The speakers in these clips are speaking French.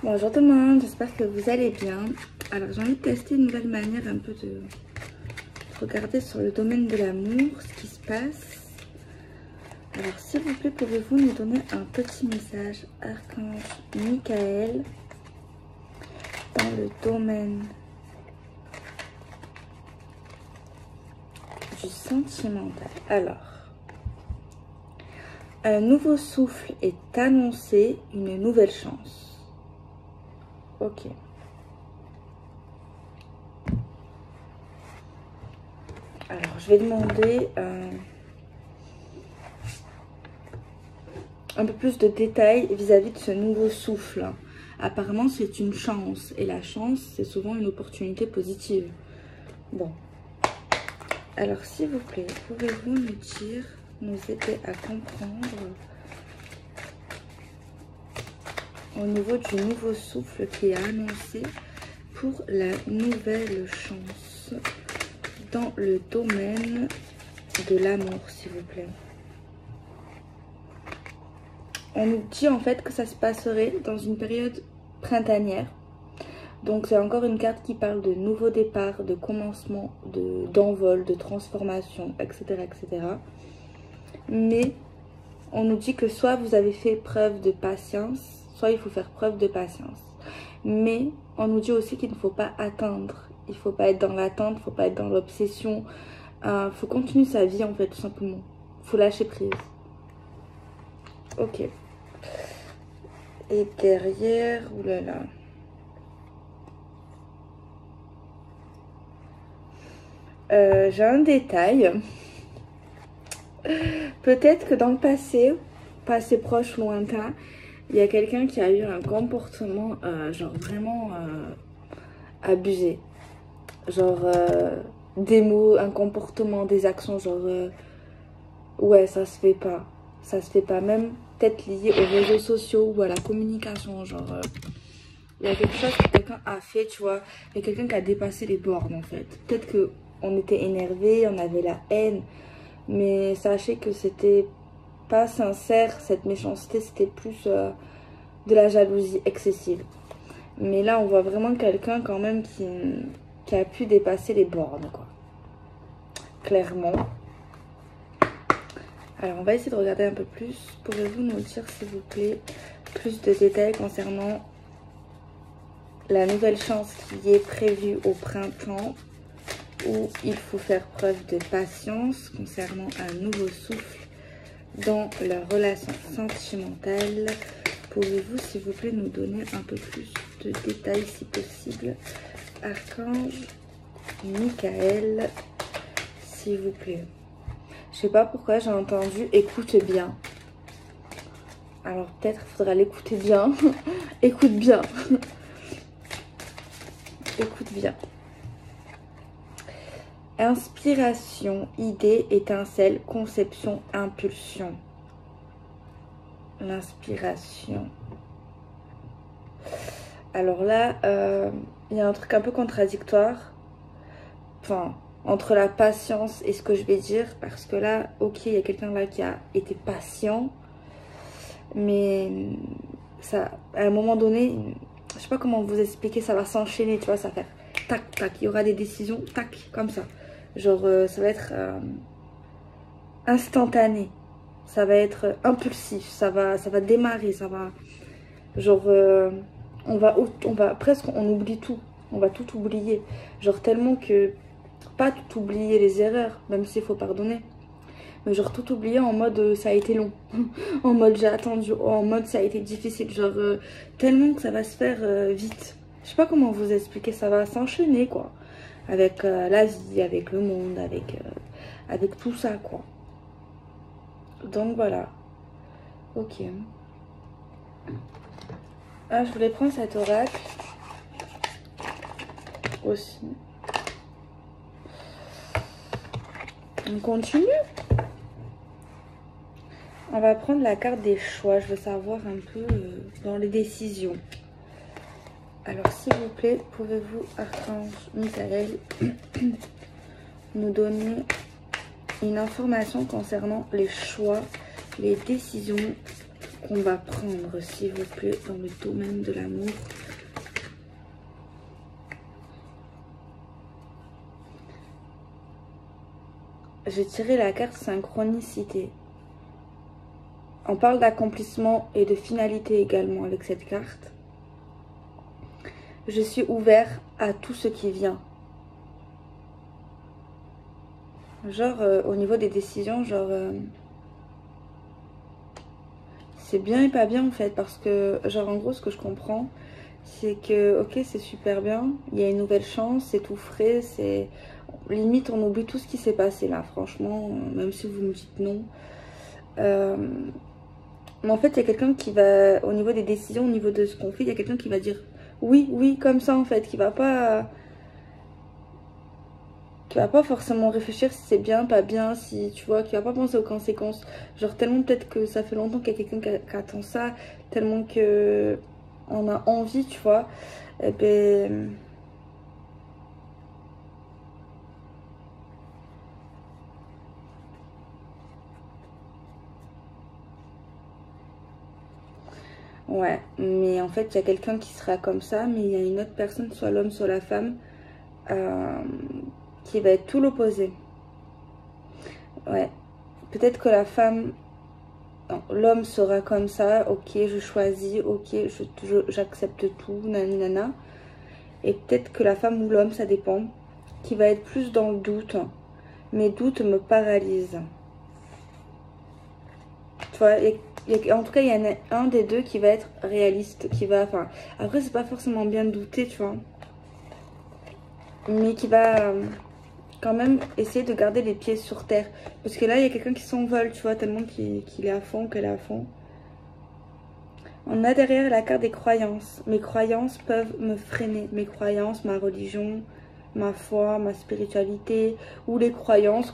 Bonjour tout le monde, j'espère que vous allez bien. Alors j'ai envie de tester une nouvelle manière un peu de regarder sur le domaine de l'amour ce qui se passe. Alors s'il vous plaît, pouvez-vous nous donner un petit message, Archange Michael, dans le domaine du sentimental. Alors, un nouveau souffle est annoncé, une nouvelle chance. Ok. Alors, je vais demander un peu plus de détails vis-à-vis de ce nouveau souffle. Apparemment, c'est une chance. Et la chance, c'est souvent une opportunité positive. Bon. Alors, s'il vous plaît, pouvez-vous nous aider à comprendre au niveau du nouveau souffle qui est annoncé pour la nouvelle chance dans le domaine de l'amour, s'il vous plaît. On nous dit en fait que ça se passerait dans une période printanière. Donc c'est encore une carte qui parle de nouveau départ, de commencement, d'envol, de transformation, etc., etc. Mais on nous dit que soit vous avez fait preuve de patience, soit il faut faire preuve de patience. Mais on nous dit aussi qu'il ne faut pas attendre. Il ne faut pas être dans l'attente, il ne faut pas être dans l'obsession. Il faut continuer sa vie en fait, tout simplement. Il faut lâcher prise. Ok. Et derrière, oulala. J'ai un détail. Peut-être que dans le passé proche, lointain, il y a quelqu'un qui a eu un comportement genre vraiment abusé. Genre des mots, un comportement, des actions, genre ouais, ça se fait pas. Ça se fait pas, même peut-être lié aux réseaux sociaux ou à la communication. Genre il y a quelque chose que quelqu'un a fait, tu vois. Il y a quelqu'un qui a dépassé les bornes en fait. Peut-être que on était énervé, on avait la haine. Mais sachez que c'était pas sincère, cette méchanceté, c'était plus de la jalousie excessive. Mais là, on voit vraiment quelqu'un quand même qui a pu dépasser les bornes, quoi. Clairement. Alors, on va essayer de regarder un peu plus. Pouvez-vous nous dire, s'il vous plaît, plus de détails concernant la nouvelle chance qui est prévue au printemps, où il faut faire preuve de patience concernant un nouveau souffle dans la relation sentimentale. Pouvez-vous, s'il vous plaît, nous donner un peu plus de détails, si possible, Archange Michael, s'il vous plaît. Je sais pas pourquoi j'ai entendu « écoute bien ». Alors peut-être il faudra l'écouter bien. Écoute bien. Écoute bien. Inspiration, idée, étincelle, conception, impulsion. L'inspiration. Alors là, il y a un truc un peu contradictoire. Enfin, entre la patience et ce que je vais dire. Parce que là, ok, il y a quelqu'un là qui a été patient. Mais ça, à un moment donné, je sais pas comment vous expliquer, ça va s'enchaîner, tu vois, ça va faire tac, tac. Il y aura des décisions, tac, comme ça. Genre, ça va être instantané. Ça va être impulsif. Ça va démarrer. Ça va... Genre, on va presque, on oublie tout. On va tout oublier. Genre, tellement que... Pas tout oublier les erreurs, même s'il faut pardonner. Mais genre, tout oublier en mode ça a été long. En mode j'ai attendu. En mode ça a été difficile. Genre, tellement que ça va se faire vite. Je sais pas comment vous expliquer. Ça va s'enchaîner, quoi. Avec la vie, avec le monde, avec tout ça, quoi. Donc voilà. Ok. Ah, je voulais prendre cet oracle aussi. On continue. On va prendre la carte des choix. Je veux savoir un peu dans les décisions. Alors s'il vous plaît, pouvez-vous, Archange Michael, nous donner une information concernant les choix, les décisions qu'on va prendre, s'il vous plaît, dans le domaine de l'amour? J'ai tiré la carte synchronicité. On parle d'accomplissement et de finalité également avec cette carte. Je suis ouvert à tout ce qui vient. Genre, au niveau des décisions, genre... c'est bien et pas bien en fait, parce que, genre, en gros, ce que je comprends, c'est que, ok, c'est super bien, il y a une nouvelle chance, c'est tout frais, c'est... Limite, on oublie tout ce qui s'est passé là, franchement, même si vous me dites non. Mais en fait, il y a quelqu'un qui va, au niveau des décisions, au niveau de ce qu'on fait, il y a quelqu'un qui va dire oui, oui, comme ça en fait, qui va pas forcément réfléchir si c'est bien, pas bien, si tu vois, qui va pas penser aux conséquences. Genre tellement peut-être que ça fait longtemps qu'il y a quelqu'un qui attend ça, tellement que on a envie, tu vois. Et ben... Ouais, mais en fait, il y a quelqu'un qui sera comme ça, mais il y a une autre personne, soit l'homme, soit la femme, qui va être tout l'opposé. Ouais, peut-être que la femme, l'homme sera comme ça, ok, je choisis, ok, j'accepte tout, nanana. Et peut-être que la femme ou l'homme, ça dépend, qui va être plus dans le doute. Mes doutes me paralysent. Tu vois, en tout cas, il y en a un des deux qui va être réaliste, qui va, enfin, après, c'est pas forcément bien de douter, tu vois, mais qui va quand même essayer de garder les pieds sur terre. Parce que là, il y a quelqu'un qui s'envole, tu vois, tellement qu'il est à fond, qu'elle est à fond. On a derrière la carte des croyances. Mes croyances peuvent me freiner. Mes croyances, ma religion, ma foi, ma spiritualité, ou les croyances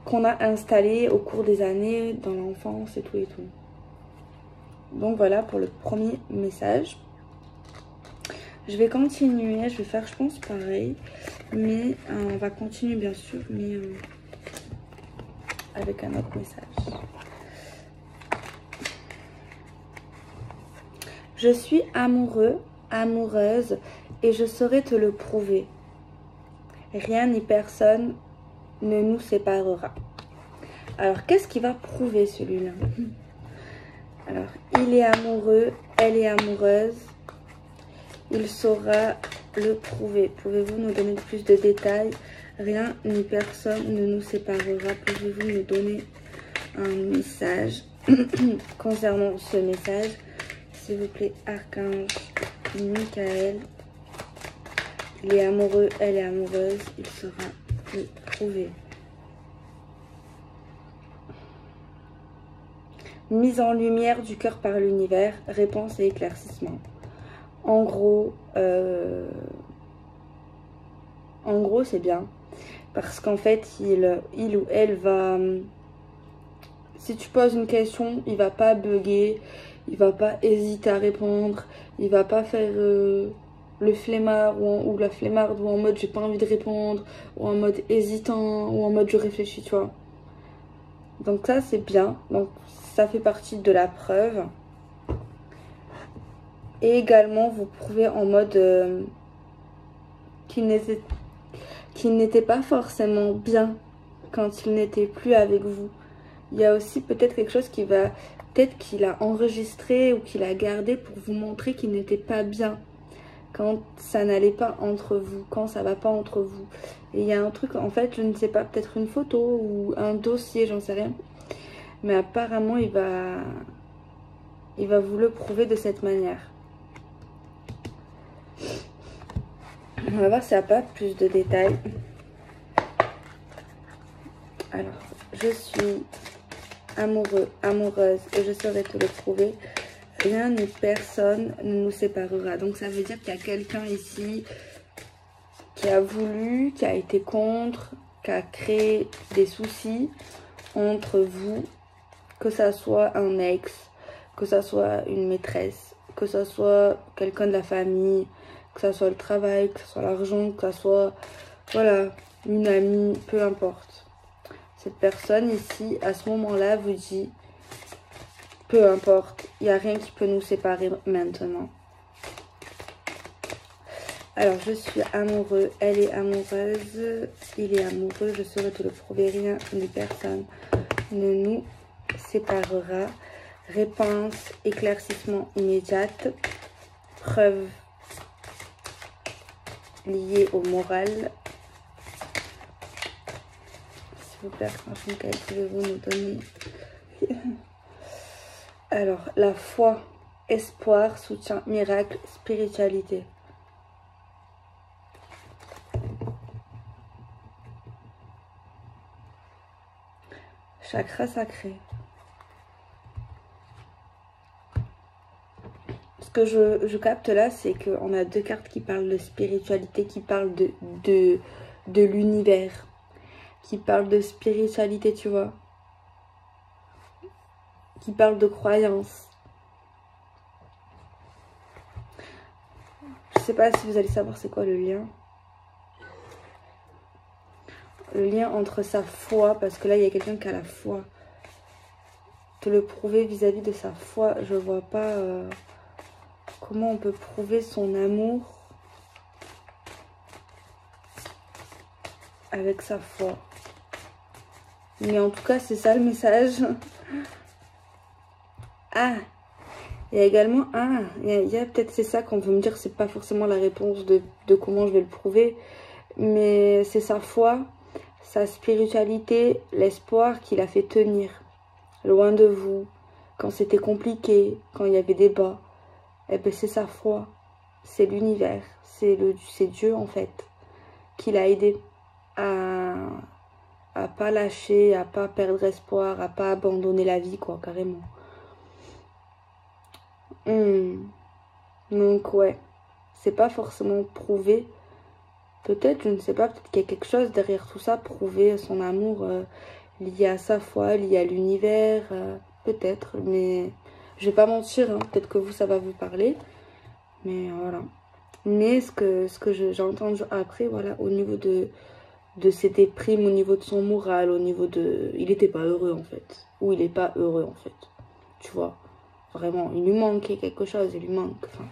qu'on a installées au cours des années, dans l'enfance et tout et tout. Donc voilà pour le premier message. Je vais continuer, je vais faire je pense pareil, mais on va continuer bien sûr, mais avec un autre message. Je suis amoureux, amoureuse et je saurai te le prouver. Rien ni personne ne nous séparera. Alors qu'est-ce qui va prouver celui-là? Alors il est amoureux, elle est amoureuse. Il saura le prouver. Pouvez-vous nous donner plus de détails? Rien ni personne ne nous séparera. Pouvez-vous nous donner un message concernant ce message? S'il vous plaît, Archange Michael. Il est amoureux, elle est amoureuse. Il saura le prouver. Mise en lumière du cœur par l'univers. Réponse et éclaircissement. En gros, c'est bien. Parce qu'en fait, il ou elle va... Si tu poses une question, il va pas bugger. Il va pas hésiter à répondre. Il va pas faire le flemmard ou la flemmarde ou en mode j'ai pas envie de répondre. Ou en mode hésitant ou en mode je réfléchis, tu vois. Donc ça, c'est bien. Donc ça fait partie de la preuve. Et également, vous prouvez en mode qu'il n'était pas forcément bien quand il n'était plus avec vous. Il y a aussi peut-être quelque chose qui va... Peut-être qu'il a enregistré ou qu'il a gardé pour vous montrer qu'il n'était pas bien. Quand ça n'allait pas entre vous, quand ça va pas entre vous. Et il y a un truc, en fait, je ne sais pas, peut-être une photo ou un dossier, j'en sais rien. Mais apparemment, il va vous le prouver de cette manière. On va voir si ça n'a pas plus de détails. Alors, je suis amoureux, amoureuse et je saurai te le prouver. Rien ni personne ne nous séparera. Donc ça veut dire qu'il y a quelqu'un ici qui a voulu, qui a été contre, qui a créé des soucis entre vous. Que ça soit un ex, que ça soit une maîtresse, que ça soit quelqu'un de la famille, que ça soit le travail, que ça soit l'argent, que ça soit, voilà, une amie, peu importe. Cette personne ici, à ce moment-là, vous dit Peu importe, il n'y a rien qui peut nous séparer maintenant. Alors, je suis amoureux, elle est amoureuse, il est amoureux, je saurais te le prouver, rien ni personne ne nous séparera. Réponse, éclaircissement immédiate, preuve liée au moral. S'il vous plaît, franchement, quel pouvez-vous nous donner? Alors, la foi, espoir, soutien, miracle, spiritualité. Chakra sacré. Ce que je capte là, c'est qu'on a deux cartes qui parlent de spiritualité, qui parlent de l'univers, qui parlent de spiritualité, tu vois, qui parlent de croyance. Je sais pas si vous allez savoir c'est quoi le lien. Le lien entre sa foi, parce que là il y a quelqu'un qui a la foi. Te le prouver vis-à-vis de sa foi, je vois pas comment on peut prouver son amour avec sa foi. Mais en tout cas, c'est ça le message. Ah, il y a également... Ah, il y a peut-être c'est ça qu'on veut me dire. C'est pas forcément la réponse de comment je vais le prouver. Mais c'est sa foi, sa spiritualité, l'espoir qui l'a fait tenir. Loin de vous, quand c'était compliqué, quand il y avait des bas. Eh ben c'est sa foi, c'est l'univers, c'est Dieu en fait, qui l'a aidé à pas lâcher, à pas perdre espoir, à pas abandonner la vie quoi, carrément. Donc ouais, c'est pas forcément prouvé. Peut-être, je ne sais pas, peut-être qu'il y a quelque chose derrière tout ça, prouver son amour lié à sa foi, lié à l'univers, peut-être, mais je vais pas mentir, hein, peut-être que vous, ça va vous parler. Mais voilà. Mais ce que j'ai entendu après, voilà, au niveau de ses déprimes, au niveau de son moral, au niveau de... Il n'était pas heureux en fait. Ou il n'est pas heureux en fait. Tu vois. Vraiment, il lui manquait quelque chose, il lui manque. Enfin...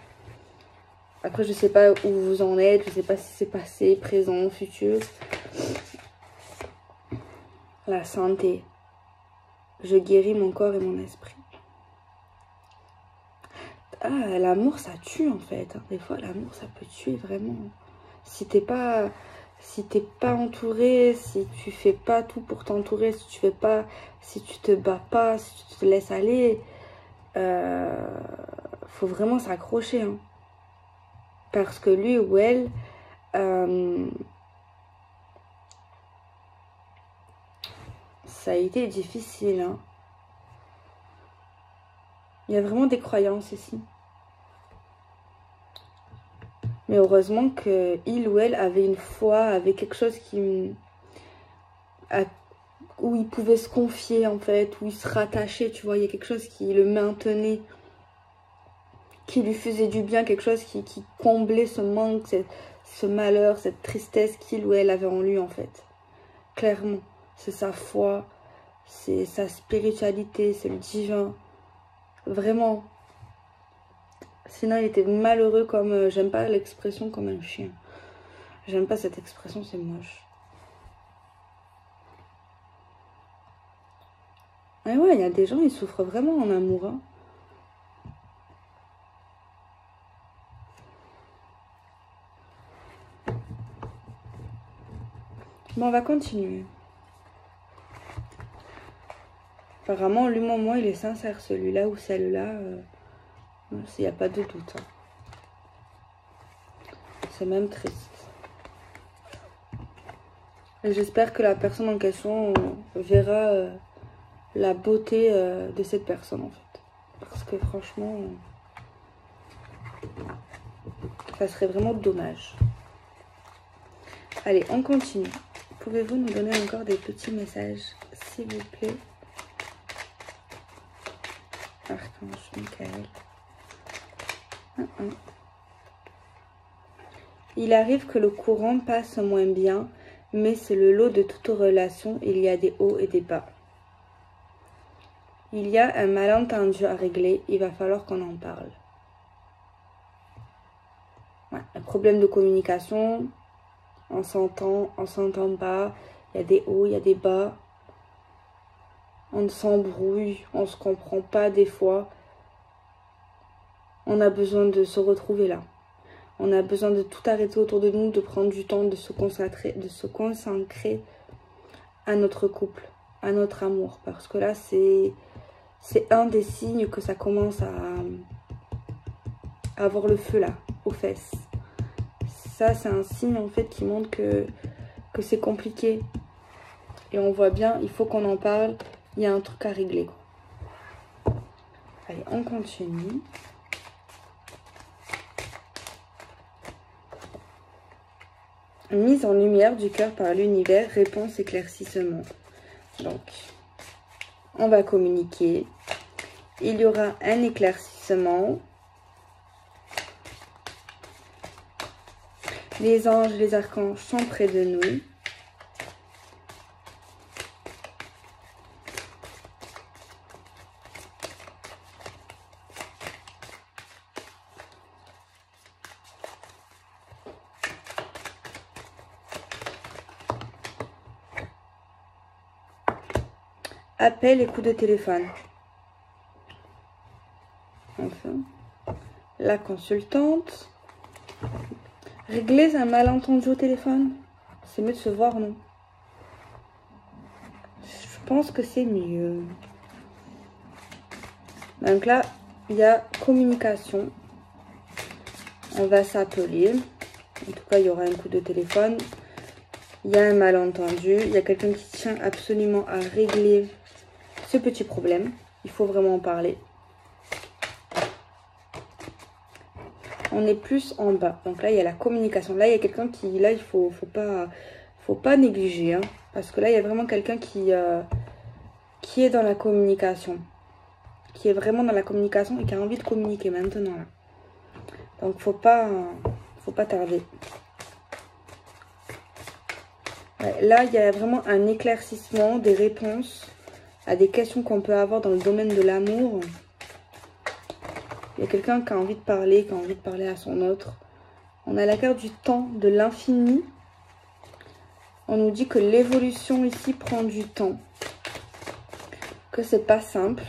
Après, je sais pas où vous en êtes, je sais pas si c'est passé, présent, futur. La santé. Je guéris mon corps et mon esprit. Ah, l'amour, ça tue en fait. Des fois, l'amour, ça peut tuer vraiment. Si t'es pas entouré, si tu fais pas tout pour t'entourer, si tu te bats pas, si tu te laisses aller, faut vraiment s'accrocher. Hein. Parce que lui ou elle, ça a été difficile. Hein. Il y a vraiment des croyances ici. Mais heureusement qu'il ou elle avait une foi, avait quelque chose où il pouvait se confier en fait, où il se rattachait, tu vois. Il y a quelque chose qui le maintenait, qui lui faisait du bien, quelque chose qui comblait ce manque, ce malheur, cette tristesse qu'il ou elle avait en lui en fait. Clairement, c'est sa foi, c'est sa spiritualité, c'est le divin. Vraiment. Sinon, il était malheureux comme... j'aime pas l'expression comme un chien. J'aime pas cette expression, c'est moche. Et ouais, il y a des gens, ils souffrent vraiment en amour. Hein. Bon, on va continuer. Apparemment, lui, moi, il est sincère, celui-là ou celle-là. Il n'y a pas de doute. Hein. C'est même triste. Et j'espère que la personne en question verra la beauté de cette personne, en fait. Parce que franchement, ça serait vraiment dommage. Allez, on continue. Pouvez-vous nous donner encore des petits messages, s'il vous plaît? Archange Michael. Il arrive que le courant passe moins bien, mais c'est le lot de toute relation. Il y a des hauts et des bas. Il y a un malentendu à régler, il va falloir qu'on en parle. Ouais, un problème de communication, on s'entend pas, il y a des hauts, il y a des bas. On s'embrouille, on se comprend pas des fois. On a besoin de se retrouver là. On a besoin de tout arrêter autour de nous, de prendre du temps, de se consacrer à notre couple, à notre amour. Parce que là, c'est un des signes que ça commence à avoir le feu là, aux fesses. Ça, c'est un signe en fait qui montre que c'est compliqué. Et on voit bien, il faut qu'on en parle. Il y a un truc à régler, quoi. Allez, on continue. Mise en lumière du cœur par l'univers, réponse éclaircissement. Donc, on va communiquer. Il y aura un éclaircissement. Les anges, les archanges sont près de nous. Appel et coup de téléphone. Enfin, la consultante. Régler un malentendu au téléphone. C'est mieux de se voir, non? Je pense que c'est mieux. Donc là, il y a communication. On va s'appeler. En tout cas, il y aura un coup de téléphone. Il y a un malentendu. Il y a quelqu'un qui tient absolument à régler ce petit problème. Il faut vraiment en parler. On est plus en bas. Donc là, il y a la communication. Là, il y a quelqu'un qui... Là, il faut pas négliger. Hein, parce que là, il y a vraiment quelqu'un qui est dans la communication. Qui est vraiment dans la communication et qui a envie de communiquer maintenant. Là. Donc, faut pas tarder. Ouais, là, il y a vraiment un éclaircissement, des réponses à des questions qu'on peut avoir dans le domaine de l'amour. Il y a quelqu'un qui a envie de parler à son autre. On a la carte du temps, de l'infini. On nous dit que l'évolution ici prend du temps. Que c'est pas simple.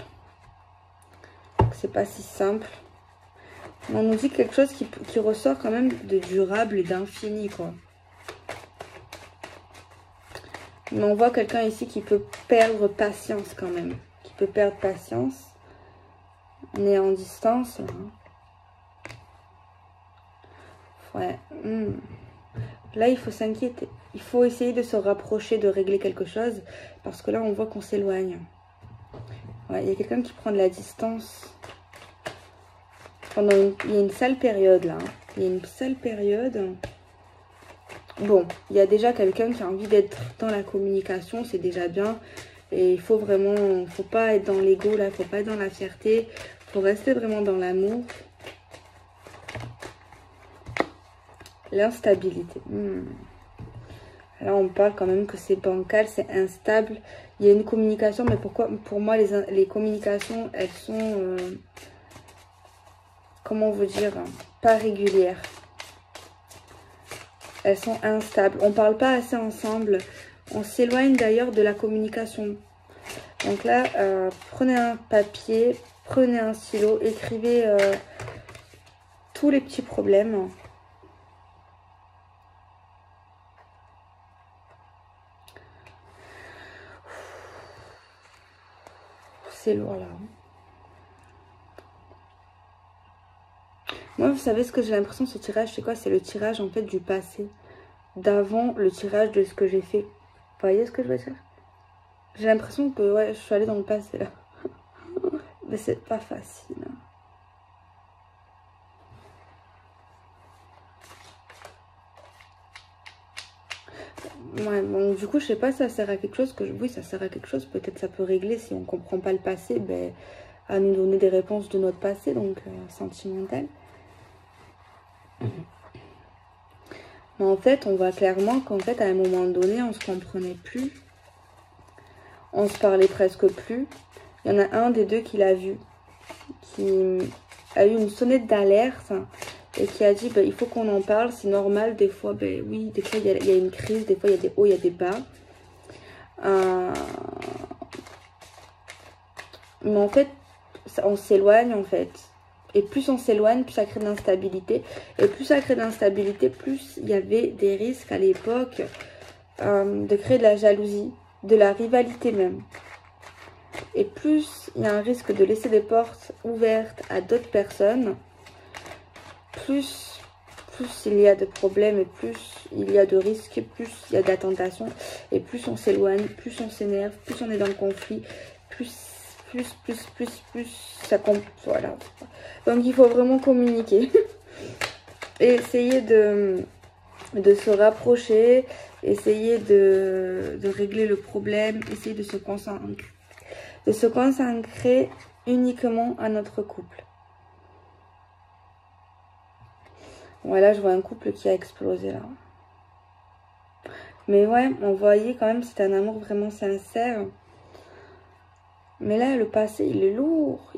Que c'est pas si simple. On nous dit quelque chose qui ressort quand même de durable et d'infini, quoi. Mais on voit quelqu'un ici qui peut perdre patience quand même. Qui peut perdre patience. On est en distance. Là. Ouais. Là, il faut s'inquiéter. Il faut essayer de se rapprocher, de régler quelque chose. Parce que là, on voit qu'on s'éloigne. Ouais, il y a quelqu'un qui prend de la distance. Il y a une sale période là. Il y a une sale période. Bon, il y a déjà quelqu'un qui a envie d'être dans la communication, c'est déjà bien. Et il faut vraiment, faut pas être dans l'ego là, faut pas être dans la fierté. Faut rester vraiment dans l'amour. L'instabilité. Là, on parle quand même que c'est bancal, c'est instable. Il y a une communication, mais pourquoi? Pour moi, les communications, elles sont, comment on veut dire, pas régulières. Elles sont instables. On ne parle pas assez ensemble. On s'éloigne d'ailleurs de la communication. Donc là, prenez un papier, prenez un stylo, écrivez tous les petits problèmes. C'est lourd là. Moi, vous savez ce que j'ai l'impression, ce tirage, c'est quoi? C'est le tirage en fait du passé. D'avant le tirage de ce que j'ai fait. Vous voyez ce que je veux dire? J'ai l'impression que ouais, je suis allée dans le passé là. Mais c'est pas facile. Ouais, bon, du coup, je sais pas, ça sert à quelque chose que oui, ça sert à quelque chose. Peut-être ça peut régler si on comprend pas le passé, ben, à nous donner des réponses de notre passé, donc sentimental. Mais en fait, on voit clairement qu'en fait, à un moment donné, on se comprenait plus. On se parlait presque plus. Il y en a un des deux qui l'a vu, qui a eu une sonnette d'alerte et qui a dit, bah, il faut qu'on en parle, c'est normal, des fois, ben oui, des fois il y a une crise, des fois il y a des hauts, il y a des bas. Mais en fait, on s'éloigne en fait. Et plus on s'éloigne, plus ça crée de l'instabilité. Et plus ça crée de l'instabilité, plus il y avait des risques à l'époque de créer de la jalousie, de la rivalité même. Et plus il y a un risque de laisser des portes ouvertes à d'autres personnes, plus il y a de problèmes et plus il y a de risques, plus il y a de la tentation. Et plus on s'éloigne, plus on s'énerve, plus on est dans le conflit, plus ça compte. Voilà. Donc il faut vraiment communiquer. Et essayer de se rapprocher, essayer de régler le problème, essayer de se concentrer uniquement à notre couple. Voilà, je vois un couple qui a explosé là. Mais ouais, on voyait quand même c'est un amour vraiment sincère. Mais là, le passé, il est lourd.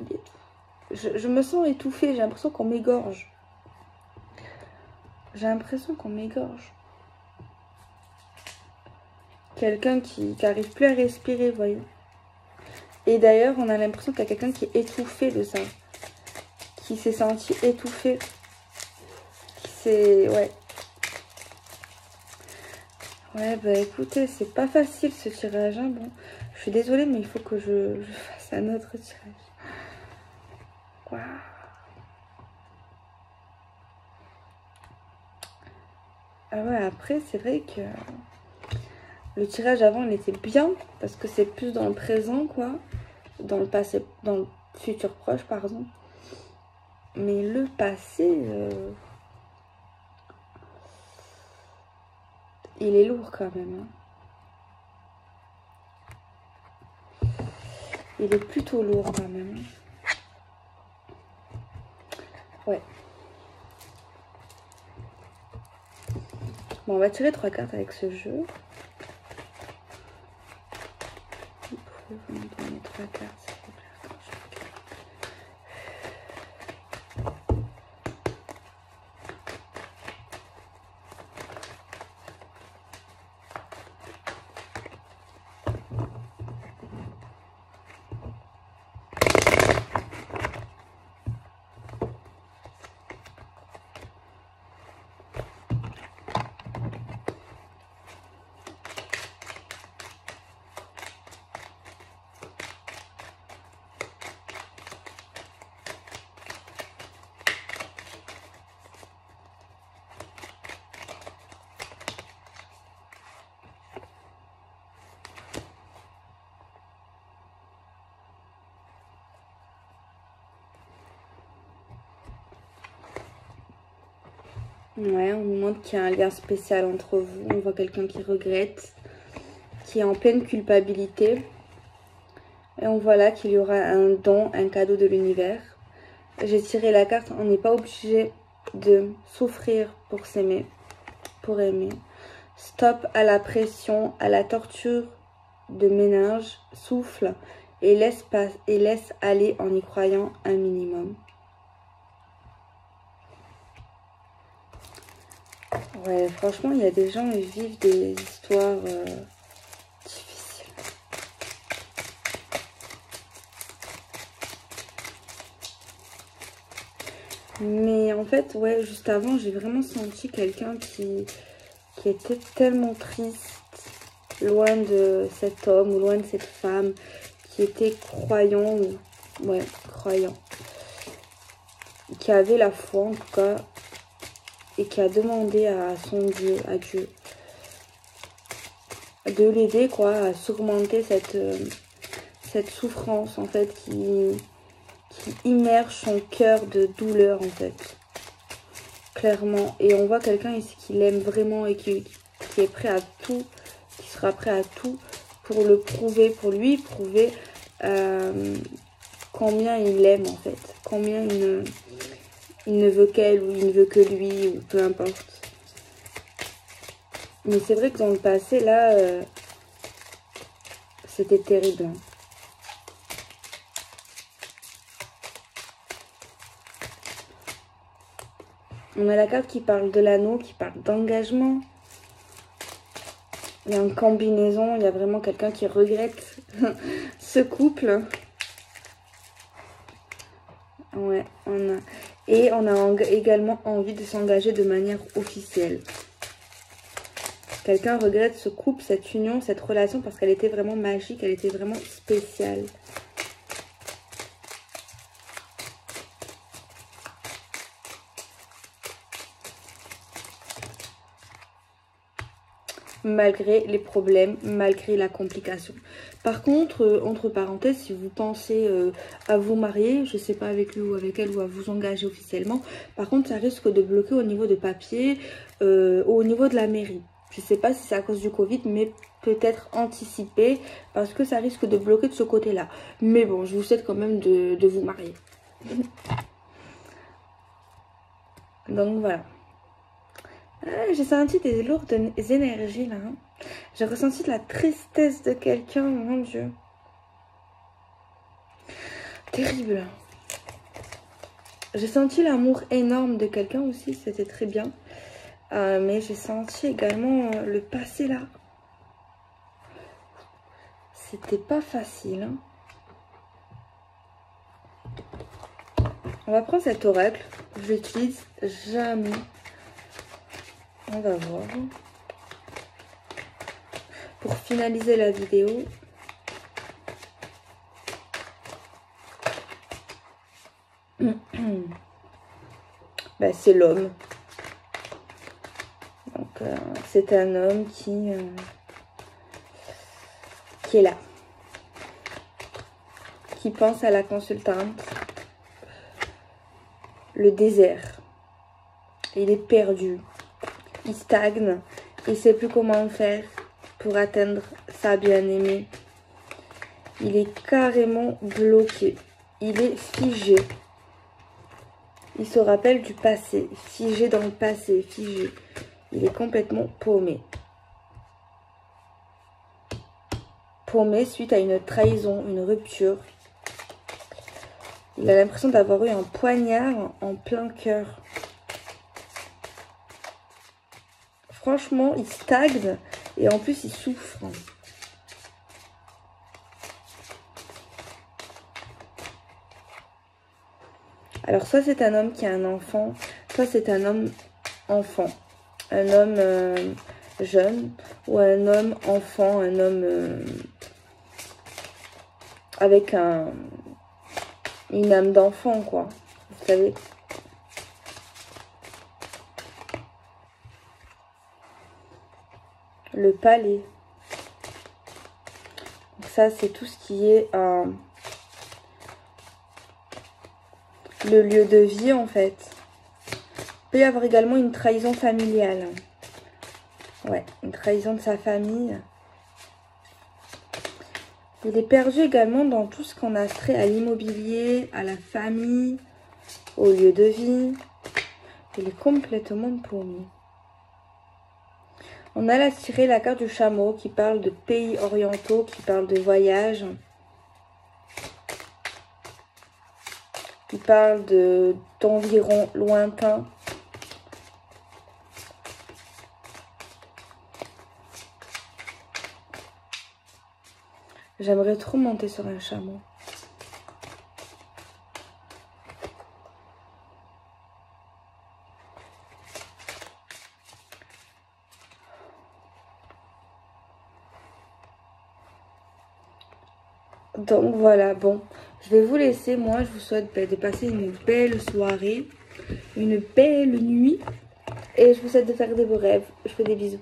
Je me sens étouffée, j'ai l'impression qu'on m'égorge. J'ai l'impression qu'on m'égorge. Quelqu'un qui n'arrive plus à respirer, vous voyez. Et d'ailleurs, on a l'impression qu'il y a quelqu'un qui est étouffé de ça. Qui s'est senti étouffé. Ouais. Ouais, bah écoutez, c'est pas facile ce tirage. Hein. Bon, je suis désolée, mais il faut que je fasse un autre tirage. Waouh. Ah ouais, après, c'est vrai que le tirage avant, il était bien. Parce que c'est plus dans le présent, quoi. Dans le passé, dans le futur proche, pardon. Mais le passé... il est lourd quand même. Hein. Il est plutôt lourd quand même. Ouais. Bon, on va tirer 3 cartes avec ce jeu. Vous pouvez me donner 3 cartes, s'il vous plaît. Ouais, on nous montre qu'il y a un lien spécial entre vous. On voit quelqu'un qui regrette, qui est en pleine culpabilité. Et on voit là qu'il y aura un don, un cadeau de l'univers. J'ai tiré la carte, on n'est pas obligé de souffrir pour s'aimer, pour aimer. Stop à la pression, à la torture de ménage, souffle et laisse aller en y croyant un minimum. Ouais, franchement, il y a des gens qui vivent des histoires difficiles. Mais en fait, ouais, juste avant, j'ai vraiment senti quelqu'un qui était tellement triste, loin de cet homme ou loin de cette femme, qui était croyant, ouais, croyant. Qui avait la foi, en tout cas, et qui a demandé à son Dieu, à Dieu, de l'aider, quoi, à surmonter cette souffrance, en fait, qui immerge son cœur de douleur, en fait, clairement. Et on voit quelqu'un ici qui l'aime vraiment et qui est prêt à tout, qui sera prêt à tout pour le prouver, pour lui prouver combien il l'aime, en fait, combien il ne veut qu'elle ou il ne veut que lui, ou peu importe. Mais c'est vrai que dans le passé, là, c'était terrible. On a la carte qui parle de l'anneau, qui parle d'engagement. Il y a une combinaison, il y a vraiment quelqu'un qui regrette ce couple. Ouais, et on a également envie de s'engager de manière officielle. Quelqu'un regrette ce couple, cette union, cette relation parce qu'elle était vraiment magique, elle était vraiment spéciale. Malgré les problèmes, malgré la complication. Par contre, entre parenthèses, si vous pensez à vous marier, je ne sais pas avec lui ou avec elle, ou à vous engager officiellement, par contre, ça risque de bloquer au niveau de papier, au niveau de la mairie. Je ne sais pas si c'est à cause du Covid, mais peut-être anticipé, parce que ça risque de bloquer de ce côté-là. Mais bon, je vous souhaite quand même de vous marier. Donc voilà. J'ai senti des lourdes énergies là. Hein. J'ai ressenti de la tristesse de quelqu'un, mon Dieu. Terrible. J'ai senti l'amour énorme de quelqu'un aussi, c'était très bien. Mais j'ai senti également le passé là. C'était pas facile. Hein. On va prendre cet oracle. Je l'utilise jamais. On va voir. Pour finaliser la vidéo. Ben, c'est l'homme. Donc, c'est un homme qui est là. Qui pense à la consultante. Le désert. Il est perdu. Il stagne, il ne sait plus comment faire pour atteindre sa bien-aimée. Il est carrément bloqué, il est figé. Il se rappelle du passé, figé dans le passé, figé. Il est complètement paumé. Paumé suite à une trahison, une rupture. Il a l'impression d'avoir eu un poignard en plein cœur. Franchement, il stagne et en plus, il souffre. Alors, soit c'est un homme qui a un enfant, soit c'est un homme enfant. Un homme jeune ou un homme enfant, un homme avec une âme d'enfant, quoi. Vous savez. Le palais. Donc ça, c'est tout ce qui est le lieu de vie, en fait. Il peut y avoir également une trahison familiale. Ouais, une trahison de sa famille. Il est perdu également dans tout ce qu'on a trait à l'immobilier, à la famille, au lieu de vie. Il est complètement paumé. On a tiré la carte du chameau qui parle de pays orientaux, qui parle de voyage, qui parle d'environ lointain. J'aimerais trop monter sur un chameau. Donc voilà, bon, je vais vous laisser. Moi, je vous souhaite de passer une belle soirée, une belle nuit. Et je vous souhaite de faire de beaux rêves. Je vous fais des bisous.